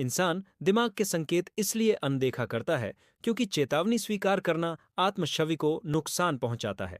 इंसान दिमाग के संकेत इसलिए अनदेखा करता है क्योंकि चेतावनी स्वीकार करना आत्मशवि को नुकसान पहुंचाता है।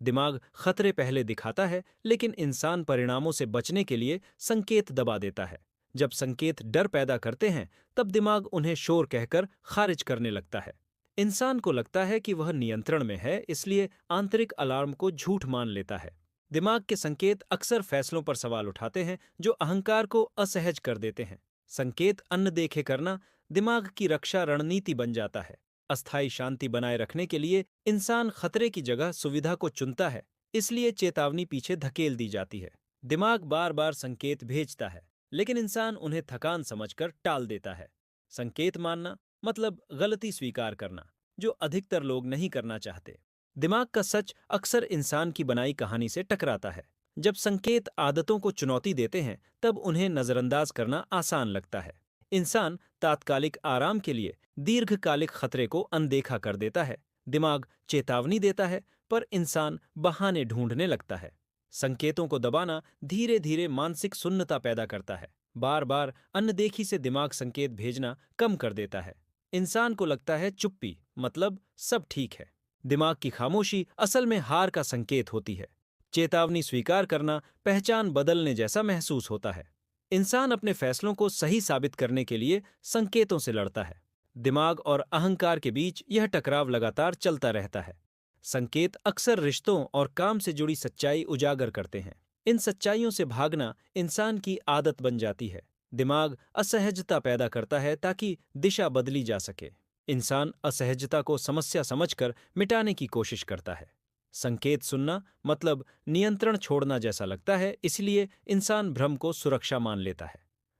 दिमाग खतरे पहले दिखाता है, लेकिन इंसान परिणामों से बचने के लिए संकेत दबा देता है। जब संकेत डर पैदा करते हैं, तब दिमाग उन्हें शोर कहकर खारिज करने लगता है। इंसान को लगता है कि वह नियंत्रण में है, इसलिए आंतरिक अलार्म को झूठ मान लेता है। दिमाग के संकेत अक्सर फैसलों पर सवाल उठाते हैं, जो अहंकार को असहज कर देते हैं। संकेत अनदेखे करना दिमाग की रक्षा रणनीति बन जाता है। अस्थायी शांति बनाए रखने के लिए इंसान खतरे की जगह सुविधा को चुनता है, इसलिए चेतावनी पीछे धकेल दी जाती है। दिमाग बार बार संकेत भेजता है, लेकिन इंसान उन्हें थकान समझकर टाल देता है। संकेत मानना मतलब गलती स्वीकार करना, जो अधिकतर लोग नहीं करना चाहते। दिमाग का सच अक्सर इंसान की बनाई कहानी से टकराता है। जब संकेत आदतों को चुनौती देते हैं, तब उन्हें नजरअंदाज करना आसान लगता है। इंसान तात्कालिक आराम के लिए दीर्घकालिक खतरे को अनदेखा कर देता है। दिमाग चेतावनी देता है, पर इंसान बहाने ढूंढने लगता है। संकेतों को दबाना धीरे धीरे मानसिक सुन्नता पैदा करता है। बार बार अनदेखी से दिमाग संकेत भेजना कम कर देता है। इंसान को लगता है चुप्पी मतलब सब ठीक है। दिमाग की खामोशी असल में हार का संकेत होती है। चेतावनी स्वीकार करना पहचान बदलने जैसा महसूस होता है। इंसान अपने फैसलों को सही साबित करने के लिए संकेतों से लड़ता है। दिमाग और अहंकार के बीच यह टकराव लगातार चलता रहता है। संकेत अक्सर रिश्तों और काम से जुड़ी सच्चाई उजागर करते हैं। इन सच्चाइयों से भागना इंसान की आदत बन जाती है। दिमाग असहजता पैदा करता है ताकि दिशा बदली जा सके। इंसान असहजता को समस्या समझकर मिटाने की कोशिश करता है। संकेत सुनना मतलब नियंत्रण छोड़ना जैसा लगता है, इसलिए इंसान भ्रम को सुरक्षा मान लेता है।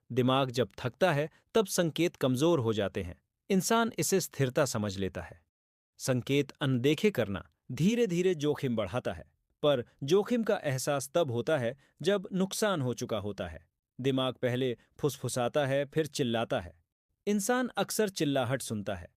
दिमाग जब थकता है, तब संकेत कमजोर हो जाते हैं। इंसान इसे स्थिरता समझ लेता है। संकेत अनदेखे करना धीरे धीरे जोखिम बढ़ाता है, पर जोखिम का एहसास तब होता है जब नुकसान हो चुका होता है। दिमाग पहले फुसफुसाता है, फिर चिल्लाता है। इंसान अक्सर चिल्लाहट सुनता है,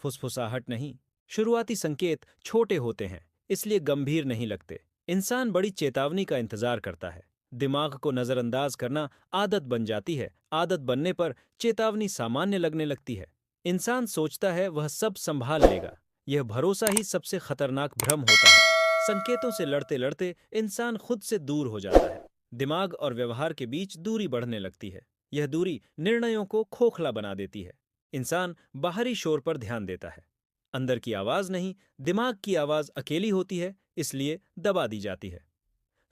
फुसफुसाहट नहीं। शुरुआती संकेत छोटे होते हैं, इसलिए गंभीर नहीं लगते। इंसान बड़ी चेतावनी का इंतजार करता है। दिमाग को नजरअंदाज करना आदत बन जाती है। आदत बनने पर चेतावनी सामान्य लगने लगती है। इंसान सोचता है वह सब संभाल लेगा। यह भरोसा ही सबसे खतरनाक भ्रम होता है। संकेतों से लड़ते लड़ते इंसान खुद से दूर हो जाता है। दिमाग और व्यवहार के बीच दूरी बढ़ने लगती है। यह दूरी निर्णयों को खोखला बना देती है। इंसान बाहरी शोर पर ध्यान देता है, अंदर की आवाज नहीं। दिमाग की आवाज अकेली होती है, इसलिए दबा दी जाती है।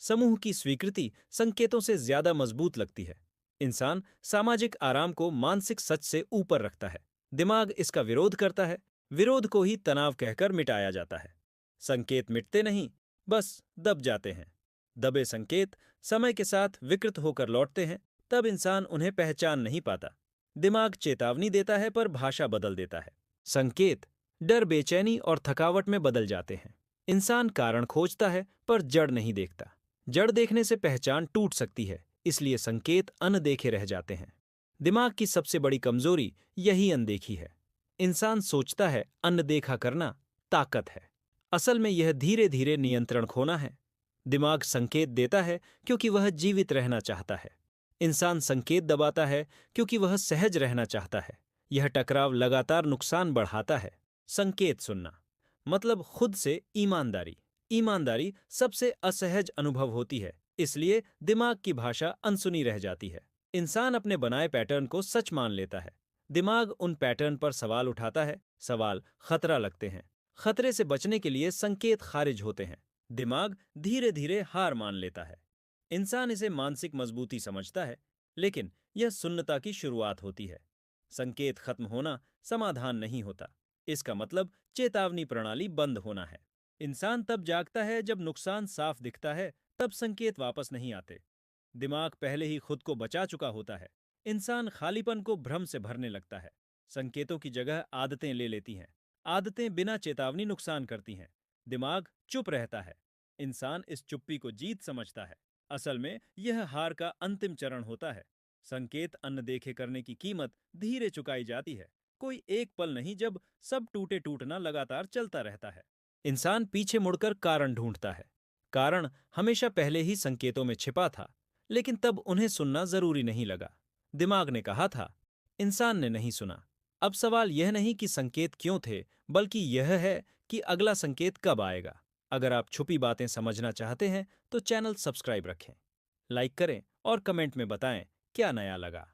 समूह की स्वीकृति संकेतों से ज्यादा मजबूत लगती है। इंसान सामाजिक आराम को मानसिक सच से ऊपर रखता है। दिमाग इसका विरोध करता है। विरोध को ही तनाव कहकर मिटाया जाता है। संकेत मिटते नहीं, बस दब जाते हैं। दबे संकेत समय के साथ विकृत होकर लौटते हैं। तब इंसान उन्हें पहचान नहीं पाता। दिमाग चेतावनी देता है, पर भाषा बदल देता है। संकेत डर, बेचैनी और थकावट में बदल जाते हैं। इंसान कारण खोजता है, पर जड़ नहीं देखता। जड़ देखने से पहचान टूट सकती है, इसलिए संकेत अनदेखे रह जाते हैं। दिमाग की सबसे बड़ी कमजोरी यही अनदेखी है। इंसान सोचता है अनदेखा करना ताकत है। असल में यह धीरे धीरे नियंत्रण खोना है। दिमाग संकेत देता है क्योंकि वह जीवित रहना चाहता है। इंसान संकेत दबाता है क्योंकि वह सहज रहना चाहता है। यह टकराव लगातार नुकसान बढ़ाता है। संकेत सुनना मतलब खुद से ईमानदारी। ईमानदारी सबसे असहज अनुभव होती है, इसलिए दिमाग की भाषा अनसुनी रह जाती है। इंसान अपने बनाए पैटर्न को सच मान लेता है। दिमाग उन पैटर्न पर सवाल उठाता है। सवाल खतरा लगते हैं। खतरे से बचने के लिए संकेत खारिज होते हैं। दिमाग धीरे धीरे हार मान लेता है। इंसान इसे मानसिक मजबूती समझता है, लेकिन यह सुन्नता की शुरुआत होती है। संकेत खत्म होना समाधान नहीं होता। इसका मतलब चेतावनी प्रणाली बंद होना है। इंसान तब जागता है जब नुकसान साफ दिखता है, तब संकेत वापस नहीं आते। दिमाग पहले ही खुद को बचा चुका होता है। इंसान खालीपन को भ्रम से भरने लगता है। संकेतों की जगह आदतें ले लेती हैं। आदतें बिना चेतावनी नुकसान करती हैं। दिमाग चुप रहता है। इंसान इस चुप्पी को जीत समझता है। असल में यह हार का अंतिम चरण होता है। संकेत अनदेखे करने की कीमत धीरे चुकाई जाती है। कोई एक पल नहीं जब सब टूटे टूटना लगातार चलता रहता है। इंसान पीछे मुड़कर कारण ढूंढता है। कारण हमेशा पहले ही संकेतों में छिपा था, लेकिन तब उन्हें सुनना जरूरी नहीं लगा। दिमाग ने कहा था इंसान ने नहीं सुना। अब सवाल यह नहीं कि संकेत क्यों थे, बल्कि यह है कि अगला संकेत कब आएगा। अगर आप छुपी बातें समझना चाहते हैं तो चैनल सब्सक्राइब रखें, लाइक करें और कमेंट में बताएं क्या नया लगा।